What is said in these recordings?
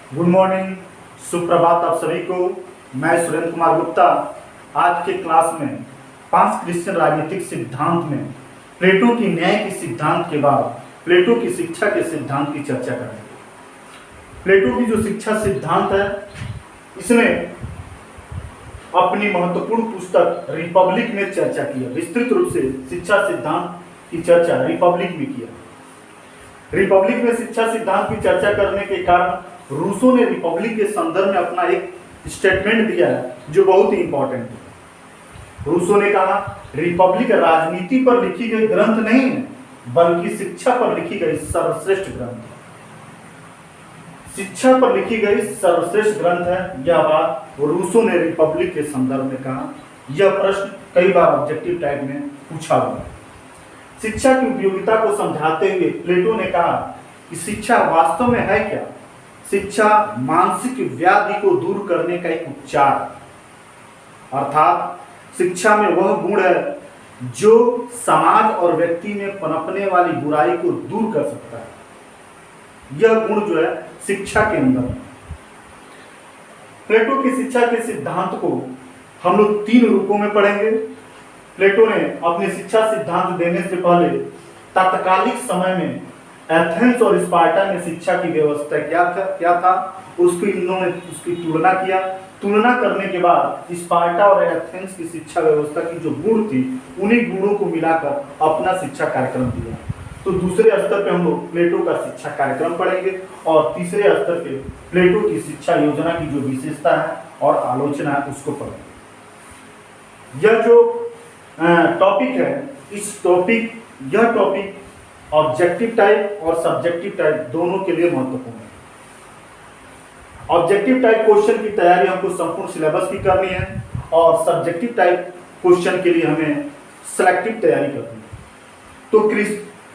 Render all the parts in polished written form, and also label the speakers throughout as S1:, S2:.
S1: Good morning, सुप्रभात आप सभी को। मैं सुरेंद्र कुमार गुप्ता आज के क्लास में 5 क्रिश्चियन राजनीतिक सिद्धांत में प्लेटो की न्याय के सिद्धांत के बाद प्लेटो की शिक्षा के सिद्धांत की चर्चा करेंगे। प्लेटो की जो शिक्षा सिद्धांत है, इसने अपनी महत्वपूर्ण पुस्तक रिपब्लिक में चर्चा किया। विस्तृत रूप से शिक्षा सिद्धांत की चर्चा रिपब्लिक में किया। रिपब्लिक में शिक्षा सिद्धांत की चर्चा करने के कारण रूसो ने रिपब्लिक के संदर्भ में अपना एक स्टेटमेंट दिया है जो बहुत ही इंपॉर्टेंट है। रूसो ने कहा, रिपब्लिक राजनीति पर लिखी गई ग्रंथ नहीं है, बल्कि शिक्षा पर लिखी गई सर्वश्रेष्ठ ग्रंथ है। शिक्षा पर लिखी गई सर्वश्रेष्ठ ग्रंथ है। यह बात रूसो ने रिपब्लिक के संदर्भ में कहा। यह प्रश्न कई बार ऑब्जेक्टिव टाइप में पूछा हुआ है। शिक्षा की उपयोगिता को समझाते हुए प्लेटो ने कहा कि शिक्षा वास्तव में है क्या? शिक्षा मानसिक व्याधि को दूर करने का एक उपचार, अर्थात शिक्षा में वह गुण है जो समाज और व्यक्ति में पनपने वाली बुराई को दूर कर सकता है। यह गुण जो है शिक्षा के अंदर है। प्लेटो की शिक्षा के सिद्धांत को हम लोग 3 रूपों में पढ़ेंगे। प्लेटो ने अपने शिक्षा सिद्धांत देने से पहले तात्कालिक समय में एथेंस और स्पार्टा में शिक्षा की व्यवस्था क्या था उसकी तुलना किया। तुलना करने के बाद स्पार्टा और एथेंस की शिक्षा व्यवस्था की जो गुण थी, उन्हीं गुणों को मिलाकर अपना शिक्षा कार्यक्रम दिया। तो दूसरे स्तर पे हम लोग प्लेटो का शिक्षा कार्यक्रम पढ़ेंगे और तीसरे स्तर पे प्लेटो की शिक्षा योजना की जो विशेषता है और आलोचना है उसको पढ़ेंगे। यह जो टॉपिक है, यह टॉपिक ऑब्जेक्टिव टाइप और सब्जेक्टिव टाइप दोनों के लिए महत्वपूर्ण है। ऑब्जेक्टिव टाइप क्वेश्चन की तैयारी हमको संपूर्ण सिलेबस की करनी है और सब्जेक्टिव टाइप क्वेश्चन के लिए हमें सिलेक्टिव तैयारी करनी है। तो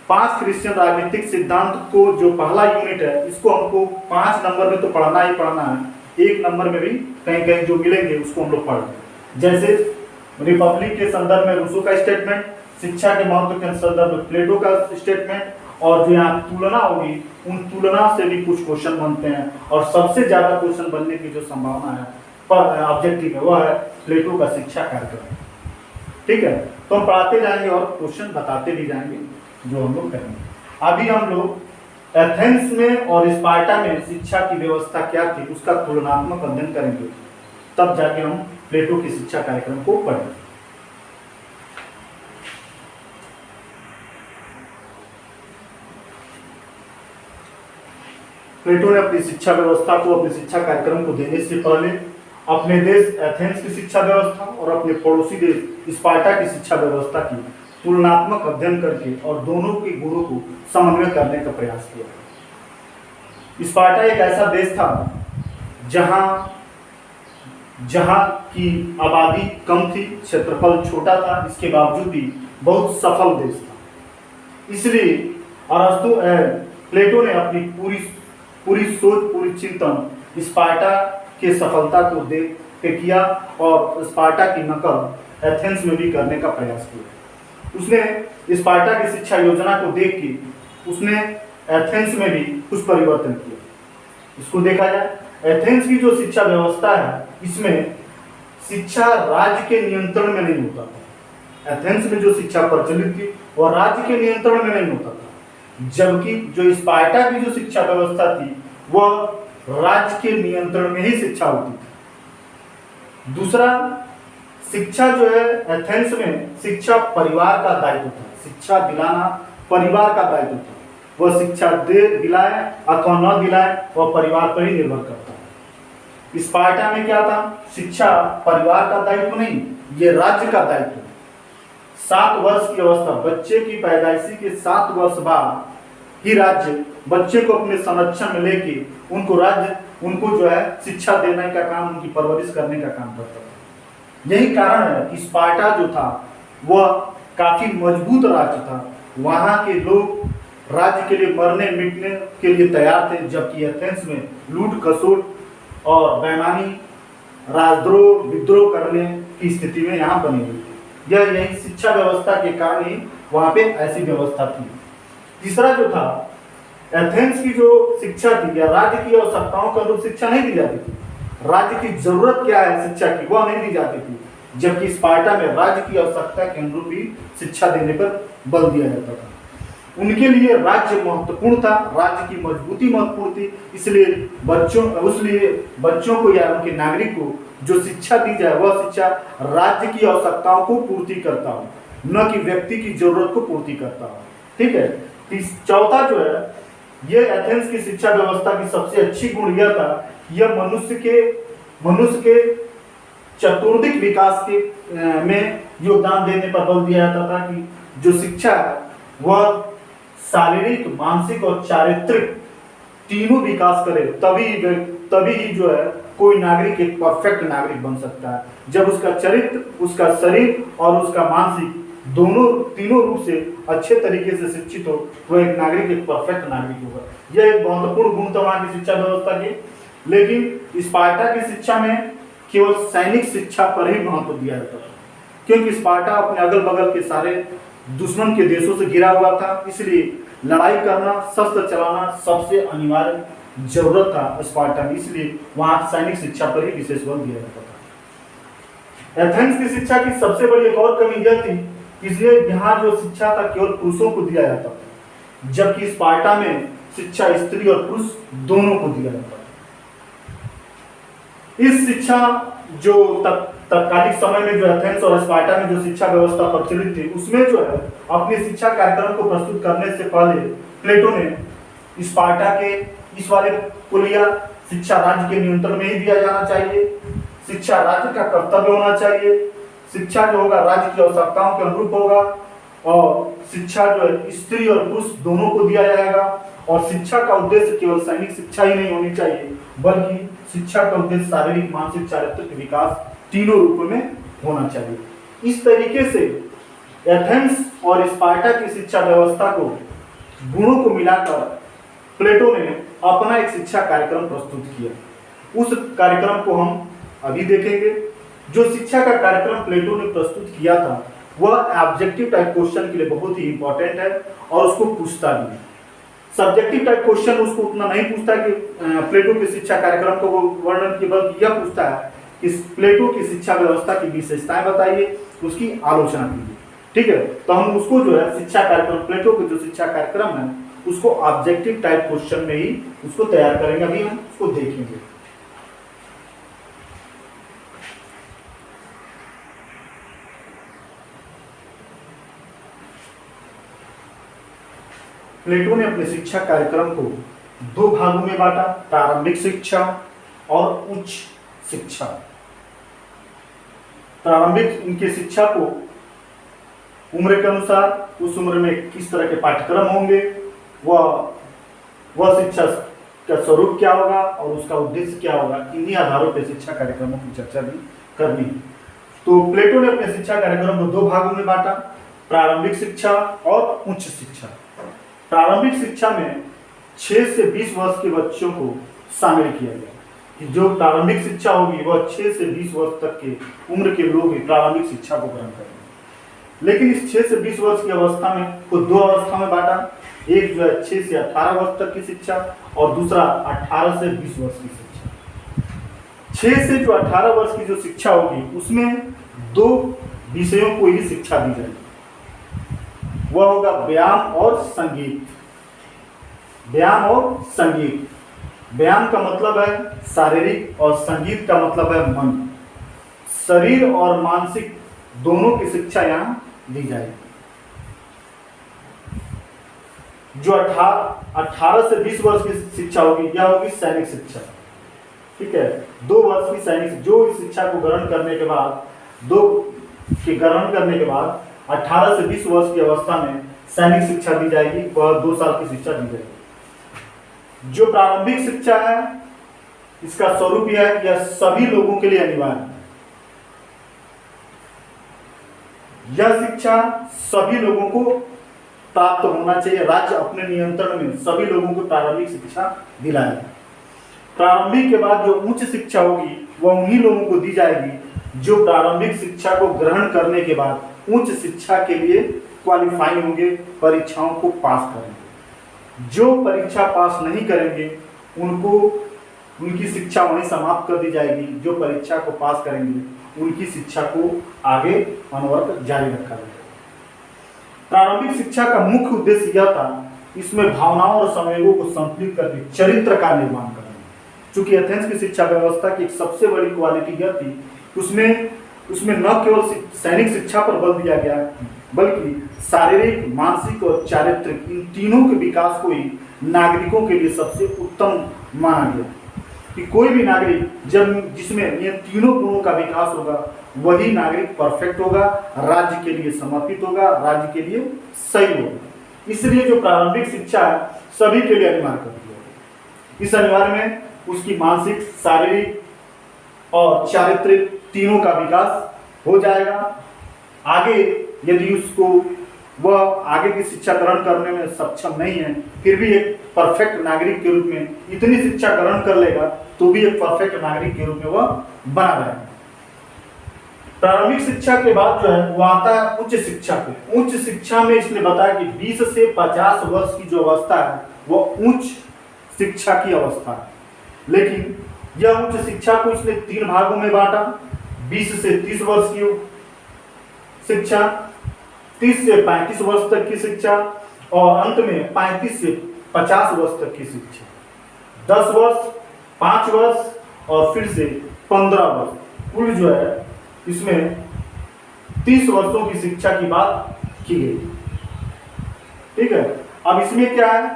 S1: 5 क्रिश्चियन राजनीतिक सिद्धांत को जो पहला यूनिट है, इसको हमको 5 नंबर में तो पढ़ना ही पढ़ना है। 1 नंबर में भी कहीं कहीं जो मिलेंगे उसको हम लोग पढ़ लेंगे। जैसे रिपब्लिक के संदर्भ में रूसो का स्टेटमेंट, शिक्षा के महत्व के संदर्भ में प्लेटो का स्टेटमेंट, और जो यहाँ तुलना होगी उन तुलना से भी कुछ क्वेश्चन बनते हैं। और सबसे ज्यादा क्वेश्चन बनने की जो संभावना है पर ऑब्जेक्टिव है, वह है प्लेटो का शिक्षा कार्यक्रम। ठीक है, तो हम पढ़ाते जाएंगे और क्वेश्चन बताते भी जाएंगे जो हम लोग करेंगे। अभी हम लोग एथेंस में और स्पार्टा में शिक्षा की व्यवस्था क्या थी उसका तुलनात्मक अध्ययन करेंगे, तब जाके हम प्लेटो की शिक्षा कार्यक्रम को पढ़ेंगे। प्लेटो ने अपनी शिक्षा व्यवस्था को, अपने शिक्षा कार्यक्रम को देने से पहले अपने देश एथेंस की शिक्षा व्यवस्था और अपने पड़ोसी देश स्पार्टा की शिक्षा व्यवस्था की तुलनात्मक अध्ययन करके और दोनों के गुणों को समन्वय करने का प्रयास किया। स्पार्टा एक ऐसा देश था जहां की आबादी कम थी, क्षेत्रफल छोटा था, इसके बावजूद भी बहुत सफल देश था। इसलिए प्लेटो ने अपनी पूरी सोच, पूरी चिंतन स्पार्टा के सफलता को देख के किया और स्पार्टा की नकल एथेंस में भी करने का प्रयास किया। उसने स्पार्टा की शिक्षा योजना को देख के उसने एथेंस में भी कुछ परिवर्तन किया। इसको देखा जाए, एथेंस की जो शिक्षा व्यवस्था है, इसमें शिक्षा राज्य के नियंत्रण में नहीं होता था। एथेंस में जो शिक्षा प्रचलित थी वह राज्य के नियंत्रण में नहीं होता था, जबकि जो स्पार्टा की जो शिक्षा व्यवस्था थी वह राज्य के नियंत्रण में ही शिक्षा होती थी। दूसरा, शिक्षा जो है एथेंस में शिक्षा परिवार का दायित्व था। शिक्षा दिलाना परिवार का दायित्व था। वह शिक्षा दिलाए अथवा न दिलाए वह परिवार पर ही निर्भर करता है। स्पार्टा में क्या था? शिक्षा परिवार का दायित्व नहीं, ये राज्य का दायित्व है। 7 वर्ष की अवस्था, बच्चे की पैदाइशी के 7 वर्ष बाद ही राज्य बच्चे को अपने संरक्षण में लेके उनको जो है शिक्षा देने का काम, उनकी परवरिश करने का काम करता था। यही कारण है कि स्पार्टा जो था वह काफी मजबूत राज्य था। वहां के लोग राज्य के लिए मरने मिटने के लिए तैयार थे, जबकि एथेंस में लूट खसोट और बेईमानी, राजद्रोह, विद्रोह करने की स्थिति में यहाँ बनी हुई थी। यही शिक्षा व्यवस्था के कारण ही वहां पे ऐसी व्यवस्था थी। तीसरा जो था एथेंस की जो शिक्षा थी या राज्य की आवश्यकताओं के अनुरूप शिक्षा नहीं दी जाती थी। राज्य की जरूरत क्या है शिक्षा की, वह नहीं दी जाती थी, जबकि स्पार्टा में राज्य की आवश्यकता के अनुरूप ही शिक्षा देने पर बल दिया जाता था। उनके लिए राज्य महत्वपूर्ण था, राज्य की मजबूती महत्वपूर्ण थी, इसलिए बच्चों को या उनके नागरिक को जो शिक्षा दी जाए वह शिक्षा राज्य की आवश्यकताओं को पूर्ति करता हो, न कि व्यक्ति की जरूरत को पूर्ति करता हो। ठीक है। चौथा जो है, ये एथेंस की शिक्षा व्यवस्था की सबसे अच्छी गुण यह था, यह मनुष्य के चतुर्दिक विकास के में योगदान देने पर बल दिया जाता था कि जो शिक्षा है वह शारीरिक, मानसिक और चारित्रिक तीनों विकास करे, तभी ही जो है कोई नागरिक एक परफेक्ट नागरिक बन सकता है। जब उसका चरित्र, उसका शरीर और उसका मानसिक तीनों रूप से अच्छे तरीके से शिक्षित हो, वह एक नागरिक एक परफेक्ट नागरिक होगा। यह एक महत्वपूर्ण गुण था वहां की शिक्षा व्यवस्था की। लेकिन स्पार्टा की शिक्षा में केवल सैनिक शिक्षा पर ही महत्व दिया जाता था, क्योंकि स्पार्टा अपने अगल बगल के सारे दुश्मन के देशों से घिरा हुआ था, इसलिए लड़ाई करना, शस्त्र चलाना सबसे अनिवार्य जरूरत था स्पार्टा में, इसलिए वहां सैनिक शिक्षा पर ही विशेष बल दिया जाता था। एथेंस की शिक्षा की सबसे बड़ी एक और कमी यह थी, इसलिए यहाँ जो शिक्षा था केवल पुरुषों को दिया जाता था, जबकि स्पार्टा में शिक्षा स्त्री और पुरुष दोनों को दिया जाता था। इस शिक्षा जो तत्कालिक समय में जो एथेंस और स्पार्टा में जो शिक्षा व्यवस्था प्रचलित थी, उसमें जो है अपने शिक्षा कार्यक्रम को प्रस्तुत करने से पहले प्लेटो ने स्पार्टा के इस वाले को लिया, शिक्षा राज्य के नियंत्रण में ही दिया जाना चाहिए, शिक्षा राज्य का कर्तव्य होना चाहिए, शिक्षा जो होगा राज्य की आवश्यकताओं के अनुरूप होगा, और शिक्षा जो है स्त्री और पुरुष दोनों को दिया जाएगा, और शिक्षा का उद्देश्य केवल सैनिक शिक्षा ही नहीं होनी चाहिए, बल्कि शिक्षा का उद्देश्य शारीरिक, मानसिक, चारित्रिक विकास तीनों रूपों में होना चाहिए। इस तरीके से एथेंस और स्पार्टा की शिक्षा व्यवस्था को गुणों को मिलाकर प्लेटो ने अपना एक शिक्षा कार्यक्रम प्रस्तुत किया। उस कार्यक्रम को हम अभी देखेंगे। जो शिक्षा का कार्यक्रम प्लेटो ने प्रस्तुत किया था वह ऑब्जेक्टिव टाइप क्वेश्चन के लिए बहुत ही इंपॉर्टेंट है और उसको पूछता भी है। सब्जेक्टिव टाइप क्वेश्चन उसको उतना नहीं पूछता कि प्लेटो की शिक्षा कार्यक्रम को वो वर्णन की, बल्कि यह पूछता है कि प्लेटो की शिक्षा व्यवस्था की विशेषताएं बताइए, उसकी आलोचना कीजिए। ठीक है, तो हम उसको जो है शिक्षा कार्यक्रम, प्लेटो के जो शिक्षा कार्यक्रम है उसको ऑब्जेक्टिव टाइप क्वेश्चन में ही उसको तैयार करेंगे, अभी हम उसको देखेंगे। प्लेटो ने अपने शिक्षा कार्यक्रम को दो भागों में बांटा, प्रारंभिक शिक्षा और उच्च शिक्षा। प्रारंभिक इनकी शिक्षा को उम्र के अनुसार, उस उम्र में किस तरह के पाठ्यक्रम होंगे, वह शिक्षा का स्वरूप क्या होगा और उसका उद्देश्य क्या होगा, इन्हीं आधारों पर शिक्षा कार्यक्रमों की चर्चा भी करनी है। तो प्लेटो ने अपने शिक्षा कार्यक्रम को दो भागों में बांटा, प्रारंभिक शिक्षा और उच्च शिक्षा। प्रारंभिक शिक्षा में 6 से 20 वर्ष के बच्चों को शामिल किया गया कि जो प्रारंभिक शिक्षा होगी वह 6 से 20 वर्ष तक के उम्र के लोग प्रारंभिक शिक्षा को ग्रहण करेंगे। लेकिन इस 6 से 20 वर्ष की अवस्था में को दो अवस्था में बांटा, एक जो है 6 से 18 वर्ष तक की शिक्षा और दूसरा 18 से 20 वर्ष की शिक्षा। 6 से जो 18 वर्ष की जो शिक्षा होगी उसमें दो विषयों को ही शिक्षा दी जाएगी, वह होगा व्यायाम और संगीत। व्यायाम और संगीत, व्यायाम का मतलब है शारीरिक और संगीत का मतलब है मन। शरीर और मानसिक दोनों की शिक्षा यहाँ दी जाएगी। जो 18 से 20 वर्ष की शिक्षा होगी यह होगी सैनिक शिक्षा। ठीक है, 2 वर्ष की सैनिक, जो इस शिक्षा को ग्रहण करने के बाद 18 से 20 वर्ष की अवस्था में सैनिक शिक्षा दी जाएगी, वह 2 साल की शिक्षा दी जाएगी। जो प्रारंभिक शिक्षा है इसका स्वरूप यह है कि यह सभी लोगों के लिए अनिवार्य है। यह शिक्षा सभी लोगों को प्राप्त होना चाहिए, राज्य अपने नियंत्रण में सभी लोगों को प्रारंभिक शिक्षा दिलाए। प्रारंभिक के बाद जो उच्च शिक्षा होगी वह उन्हीं लोगों को दी जाएगी जो प्रारंभिक शिक्षा को ग्रहण करने के बाद उच्च शिक्षा के लिए क्वालिफाई होंगे, परीक्षाओं को पास करेंगे। जो परीक्षा पास नहीं करेंगे उनको उनकी शिक्षा वहीं समाप्त कर दी जाएगी, जो परीक्षा को पास करेंगे उनकी शिक्षा को आगे अनवरत जारी रखा जाएगा। प्रारंभिक शिक्षा का मुख्य उद्देश्य यह था, इसमें भावनाओं और संवेगों को संतुलित करके चरित्र का निर्माण करना। चूंकि एथेंस की शिक्षा व्यवस्था की एक सबसे बड़ी क्वालिटी यह थी, उसमें न केवल सैनिक शिक्षा पर बल दिया गया, बल्कि शारीरिक, मानसिक और चारित्रिक इन तीनों के विकास को ही नागरिकों के लिए सबसे उत्तम माना गया। कि कोई भी नागरिक जिसमें ये तीनों गुणों का विकास होगा, वही नागरिक परफेक्ट होगा, राज्य के लिए समर्पित होगा, राज्य के लिए सही होगा। इसलिए जो प्रारंभिक शिक्षा है सभी के लिए अनिवार्य कर दिया गया। इस अनिवार्य में उसकी मानसिक, शारीरिक और चारित्रिक तीनों का विकास हो जाएगा। आगे यदि उसको वह आगे की शिक्षा ग्रहण करने में सक्षम नहीं है, फिर भी एक परफेक्ट नागरिक के रूप में इतनी शिक्षा ग्रहण कर लेगा तो भी एक परफेक्ट नागरिक के रूप में वह बना रहेगा। प्रारंभिक शिक्षा के बाद जो है वो आता है उच्च शिक्षा पे। उच्च शिक्षा में इसने बताया कि 20 से 50 वर्ष की जो अवस्था है वह उच्च शिक्षा की अवस्था है। लेकिन यह उच्च शिक्षा को इसने 3 भागों में बांटा। 20 से 30 वर्ष की शिक्षा, 30 से 35 वर्ष तक की शिक्षा और अंत में 35 से 50 वर्ष तक की शिक्षा। 10 वर्ष, 5 वर्ष और फिर से 15 वर्ष, कुल जो है इसमें 30 वर्षों की शिक्षा की बात की गई। ठीक है, अब इसमें क्या है,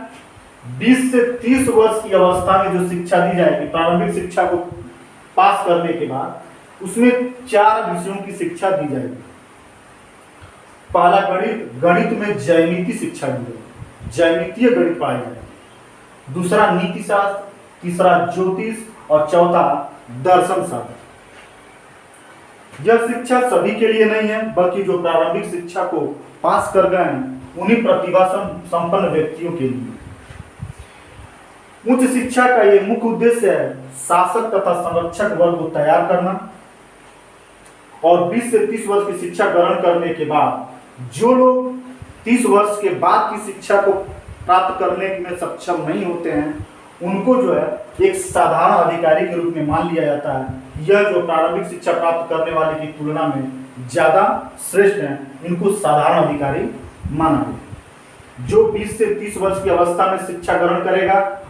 S1: 20 से 30 वर्ष की अवस्था में जो शिक्षा दी जाएगी प्रारंभिक शिक्षा को पास करने के बाद, उसमें 4 विषयों की शिक्षा दी जाएगी। पहला गणित, गणित में ज्यामिति शिक्षा दी जाएगी, ज्यामितीय गणित पढ़ाया जाएगा। दूसरा नीति शास्त्र, तीसरा ज्योतिष और चौथा दर्शन शास्त्र। यह शिक्षा सभी के लिए नहीं है, बल्कि जो प्रारंभिक शिक्षा को पास कर गए हैं उन्हीं प्रतिभा संपन्न व्यक्तियों के लिए। उच्च शिक्षा का यह मुख्य उद्देश्य है शासक तथा संरक्षक वर्ग को तैयार करना। और 20 से 30 वर्ष की शिक्षा ग्रहण करने के बाद जो लोग 30 वर्ष के बाद की शिक्षा को प्राप्त करने में सक्षम नहीं होते हैं, उनको जो है एक साधारण अधिकारी के रूप में मान लिया जाता है। यह जो प्रारंभिक शिक्षा प्राप्त करने वाले की तुलना में ज्यादा श्रेष्ठ हैं, इनको साधारण अधिकारी माना गया। जो 20 से 30 वर्ष की अवस्था में शिक्षा ग्रहण करेगा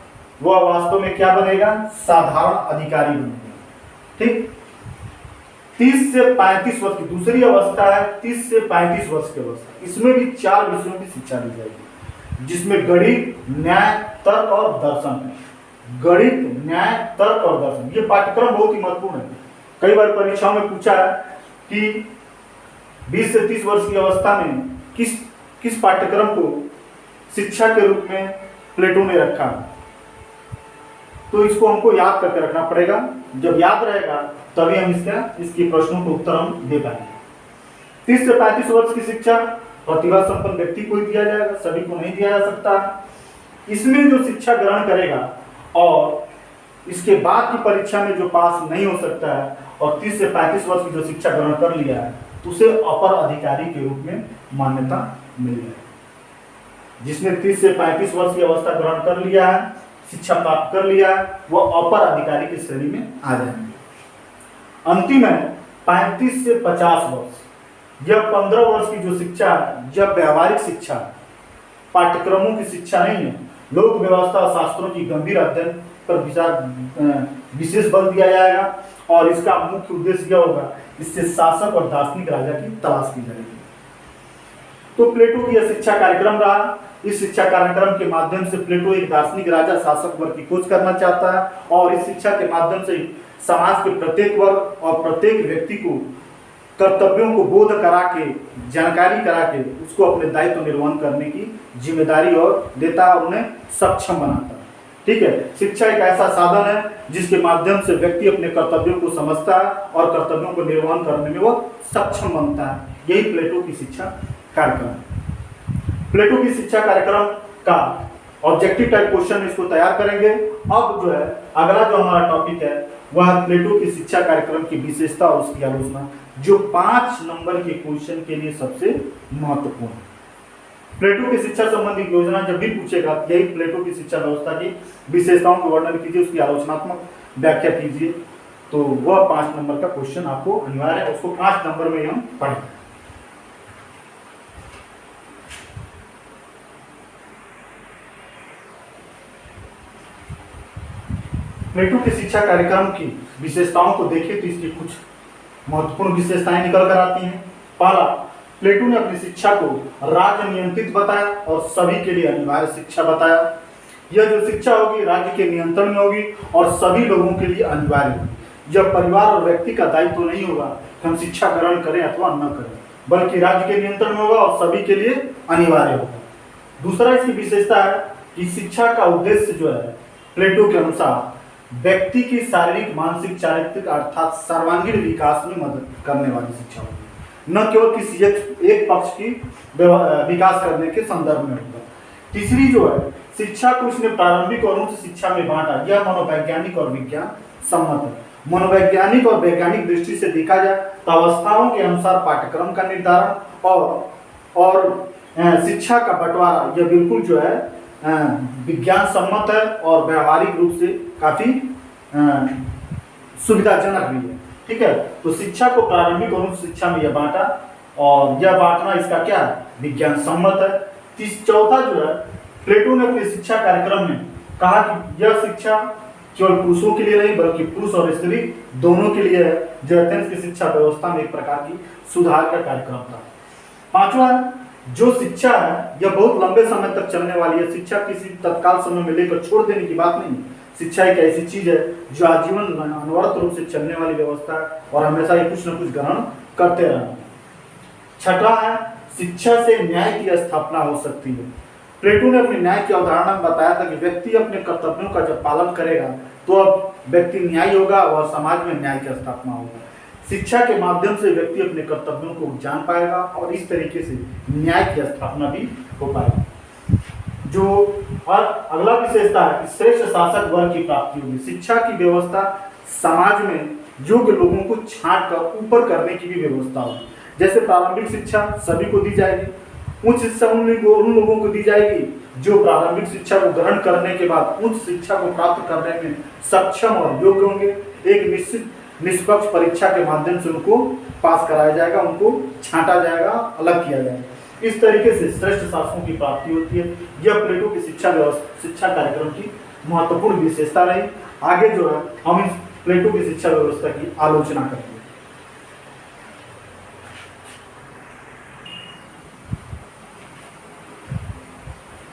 S1: वह वास्तव में क्या बनेगा, साधारण अधिकारी बनेगा। ठीक, 30 से 35 वर्ष की दूसरी अवस्था है, 30 से 35 वर्ष की अवस्था। इसमें भी 4 विषयों की शिक्षा दी जाएगी, जिसमें गणित, न्याय, तर्क और दर्शन है। गणित, न्याय, तर्क और दर्शन, ये पाठ्यक्रम बहुत ही महत्वपूर्ण है। कई बार परीक्षाओं में पूछा है कि 20 से 30 वर्ष की अवस्था में किस पाठ्यक्रम को शिक्षा के रूप में प्लेटो ने रखा, तो इसको हमको याद करके रखना पड़ेगा। जब याद रहेगा तभी हम इसके प्रश्नों को उत्तर हम दे पाएंगे। 30 से 35 वर्ष की शिक्षा प्रतिभा संपन्न व्यक्ति को ही दिया जाएगा, सभी को नहीं दिया जा सकता। इसमें जो शिक्षा ग्रहण करेगा और इसके बाद की परीक्षा में जो पास नहीं हो सकता है और 30 से 35 वर्ष की जो शिक्षा ग्रहण कर लिया है, उसे अपर अधिकारी के रूप में मान्यता मिल जाएगी। जिसने 30 से 35 वर्ष की अवस्था ग्रहण कर लिया है, शिक्षा प्राप्त कर लिया है, वह अपर अधिकारी की श्रेणी में आ जाएंगे। अंतिम है 35 से 50 वर्ष। यह 15 वर्ष की जो शिक्षा है, यह व्यावहारिक शिक्षा, पाठ्यक्रमों की शिक्षा नहीं है। लोक व्यवस्था और शास्त्रों की गंभीर अध्ययन पर विशेष बल दिया जाएगा और इसका मुख्य उद्देश्य यह होगा, इससे शासक और दार्शनिक राजा की तलाश की जाएगी। तो प्लेटो की यह शिक्षा कार्यक्रम रहा। इस शिक्षा कार्यक्रम के माध्यम से प्लेटो एक दार्शनिक राजा शासक वर्ग की खोज करना चाहता है और इस शिक्षा के माध्यम से समाज के प्रत्येक वर्ग और प्रत्येक व्यक्ति को कर्तव्यों को बोध करा के, जानकारी करा के उसको अपने दायित्व निर्वहन करने की जिम्मेदारी और देता और उन्हें सक्षम बनाता है। ठीक है, शिक्षा एक ऐसा साधन है जिसके माध्यम से व्यक्ति अपने कर्तव्यों को समझता है और कर्तव्यों को निर्वहन करने में वो सक्षम बनता है। यही प्लेटो की शिक्षा कार्यक्रम है। प्लेटो की शिक्षा कार्यक्रम का ऑब्जेक्टिव टाइप क्वेश्चन इसको तैयार करेंगे। अब जो है अगला जो हमारा टॉपिक है वह प्लेटो की शिक्षा कार्यक्रम की विशेषता और उसकी आलोचना, जो 5 नंबर के क्वेश्चन के लिए सबसे महत्वपूर्ण है। प्लेटो की शिक्षा संबंधी योजना जब भी पूछेगा, यही प्लेटो की शिक्षा व्यवस्था की विशेषताओं का वर्णन कीजिए, उसकी आलोचनात्मक व्याख्या कीजिए। तो वह 5 नंबर का क्वेश्चन आपको अनिवार्य है, उसको 5 नंबर में हम पढ़ेंगे। प्लेटो के शिक्षा कार्यक्रम की विशेषताओं को देखिए तो इसकी कुछ महत्वपूर्ण विशेषताएं निकल कर आती हैं। पहला, प्लेटो ने अपनी शिक्षा को राज्य नियंत्रित बताया और सभी के लिए अनिवार्य शिक्षा बताया। यह जो शिक्षा होगी राज्य के नियंत्रण में होगी और सभी लोगों के लिए अनिवार्य होगी। यह परिवार और व्यक्ति का दायित्व तो नहीं होगा कि हम शिक्षा ग्रहण करें अथवा न करें, बल्कि राज्य के नियंत्रण में होगा और सभी के लिए अनिवार्य होगा। दूसरा इसकी विशेषता है कि शिक्षा का उद्देश्य जो है प्लेटो के अनुसार व्यक्ति की शारीरिक, मानसिक, चारित्रिक अर्थात सर्वांगीण विकास में मदद करने वाली शिक्षा होगी, न केवल किसी एक पक्ष की विकास करने के संदर्भ में होगा। तीसरी जो है शिक्षा को उसने प्रारंभिक और उच्च शिक्षा में बांटा। यह मनोवैज्ञानिक और विज्ञान सम्मत है। मनोवैज्ञानिक और वैज्ञानिक दृष्टि से देखा जाए तो अवस्थाओं के अनुसार पाठ्यक्रम का निर्धारण और शिक्षा का बंटवारा यह बिल्कुल जो है विज्ञान सम्मत है और व्यवहारिक रूप से काफी सुविधाजनक भी है। ठीक है, तो शिक्षा को प्रारंभिक और उच्च शिक्षा में यह बांटा और यह बांटना इसका क्या है, विज्ञान सम्मत है। चौथा जो है प्लेटो ने अपने शिक्षा कार्यक्रम में कहा कि यह शिक्षा केवल पुरुषों के लिए नहीं बल्कि पुरुष और स्त्री दोनों के लिए है, जो एथेंस की शिक्षा व्यवस्था में एक प्रकार की सुधार का कार्यक्रम था। पांचवा, जो शिक्षा है यह बहुत लंबे समय तक चलने वाली है। शिक्षा किसी तत्काल समय में लेकर छोड़ देने की बात नहीं। शिक्षा एक ऐसी चीज है जो आजीवन अनवरत रूप से चलने वाली व्यवस्था है और हमेशा ये कुछ न कुछ ग्रहण करते रहना। छठा है शिक्षा से न्याय की स्थापना हो सकती है। प्लेटो ने अपनी न्याय की अवधारणा में बताया था कि व्यक्ति अपने कर्तव्यों का जब पालन करेगा तो अब व्यक्ति न्यायी होगा और समाज में न्याय की स्थापना होगा। शिक्षा के माध्यम से व्यक्ति अपने कर्तव्यों को जान पाएगा और इस तरीके से न्याय की स्थापना भी हो पाएगी। जो और अगला विशेषता है कि श्रेष्ठ शासक वर्ग की प्राप्ति होगी। शिक्षा की व्यवस्था समाज में योग्य लोगों को छांट कर ऊपर करने की भी व्यवस्था होगी। जैसे प्रारंभिक शिक्षा सभी को दी जाएगी, उच्च शिक्षा उन लोगों को दी जाएगी जो प्रारंभिक शिक्षा को ग्रहण करने के बाद उच्च शिक्षा को प्राप्त करने में सक्षम और योग्य होंगे। एक निश्चित निष्पक्ष परीक्षा के माध्यम से उनको पास कराया जाएगा, उनको छांटा जाएगा, अलग किया जाएगा। इस तरीके से श्रेष्ठ शासकों की प्राप्ति होती है। यह प्लेटो की शिक्षा कार्यक्रम की महत्वपूर्ण विशेषता रही। आगे जो है हम इस प्लेटो की शिक्षा व्यवस्था की आलोचना करेंगे।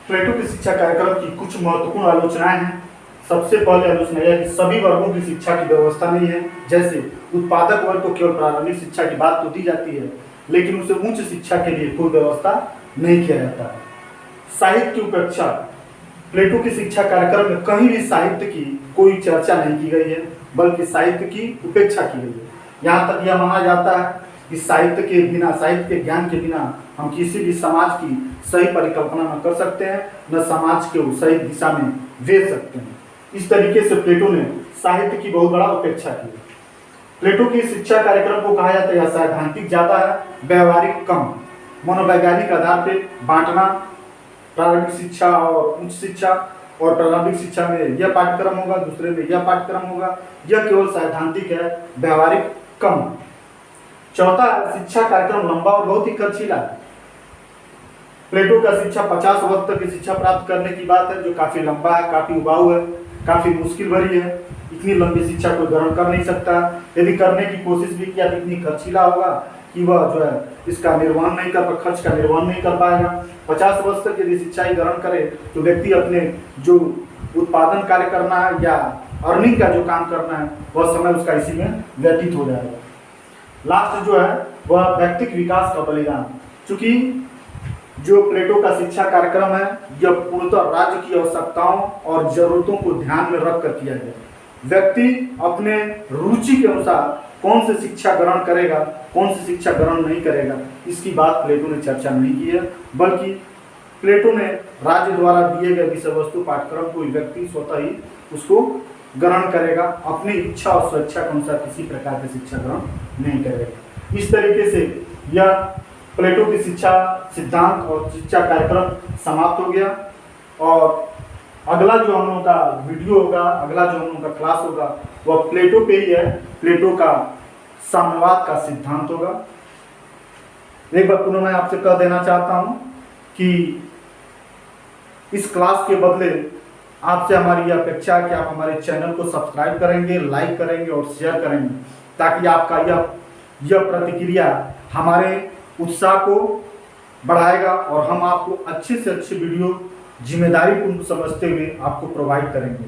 S1: प्लेटो की शिक्षा कार्यक्रम की कुछ महत्वपूर्ण आलोचनाएं हैं। सबसे पहले आलोचना यह कि सभी वर्गों की शिक्षा की व्यवस्था नहीं है। जैसे उत्पादक वर्ग को केवल प्रारंभिक शिक्षा की बात तो दी जाती है, लेकिन उसे उच्च शिक्षा के लिए कोई व्यवस्था नहीं किया जाता है। साहित्य की उपेक्षा, प्लेटो की शिक्षा कार्यक्रम में कहीं भी साहित्य की कोई चर्चा नहीं की गई है, बल्कि साहित्य की उपेक्षा की गई है। यहाँ तक यह माना जाता है कि साहित्य के बिना, साहित्य के ज्ञान के बिना हम किसी भी समाज की सही परिकल्पना न कर सकते हैं, न समाज को सही दिशा में भेज सकते हैं। इस तरीके से प्लेटो ने साहित्य की बहुत बड़ा उपेक्षा की। प्लेटो की शिक्षा कार्यक्रम को कहा जाता है सैद्धांतिक ज्यादा है, व्यवहारिक कम। मनोवैज्ञानिक आधार पर बांटना, प्रारंभिक शिक्षा और उच्च शिक्षा, और प्रारंभिक शिक्षा में यह पाठ्यक्रम होगा, दूसरे में यह पाठ्यक्रम होगा। यह केवल सैद्धांतिक है, व्यवहारिक कम। चौथा, शिक्षा कार्यक्रम लंबा और बहुत ही खर्चीला है। प्लेटो का शिक्षा 50 वर्ष तक की शिक्षा प्राप्त करने की बात है, जो काफी लंबा है, काफी उबाऊ है, काफी मुश्किल भरी है। इतनी लंबी शिक्षा को ग्रहण कर नहीं सकता। यदि करने की कोशिश भी किया तो इतनी खर्चीला होगा कि वह जो है इसका निर्वहन नहीं कर, खर्च का निर्वहन नहीं कर पाएगा। 50 वर्ष तक यदि शिक्षा ही ग्रहण करे तो व्यक्ति अपने जो उत्पादन कार्य करना है या अर्निंग का जो काम करना है वह समय उसका इसी में व्यतीत हो जाएगा। लास्ट जो है वह व्यक्तिगत विकास का बलिदान। चूंकि जो प्लेटो का शिक्षा कार्यक्रम है यह पूर्णतः राज्य की आवश्यकताओं और जरूरतों को ध्यान में रखकर किया गया। व्यक्ति अपने रुचि के अनुसार कौन सी शिक्षा ग्रहण करेगा, कौन सी शिक्षा ग्रहण नहीं करेगा, इसकी बात प्लेटो ने चर्चा नहीं की है, बल्कि प्लेटो ने राज्य द्वारा दिए गए विषय वस्तु पाठ्यक्रम को व्यक्ति स्वतः ही उसको ग्रहण करेगा, अपनी इच्छा और स्वेच्छा के अनुसार किसी प्रकार की शिक्षा ग्रहण नहीं करेगा। इस तरीके से यह प्लेटो की शिक्षा सिद्धांत और शिक्षा कार्यक्रम समाप्त हो गया। और अगला जो हम लोगों का वीडियो होगा, अगला जो हम लोगों का क्लास होगा वह प्लेटो पे ही है। प्लेटो का साम्यवाद का सिद्धांत होगा। एक बार पुनः मैं आपसे कह देना चाहता हूं कि इस क्लास के बदले आपसे हमारी यह अपेक्षा है कि आप हमारे चैनल को सब्सक्राइब करेंगे, लाइक करेंगे और शेयर करेंगे, ताकि आपका यह प्रतिक्रिया हमारे उत्साह को बढ़ाएगा और हम आपको अच्छे से अच्छे वीडियो जिम्मेदारी पूर्ण समझते हुए आपको प्रोवाइड करेंगे।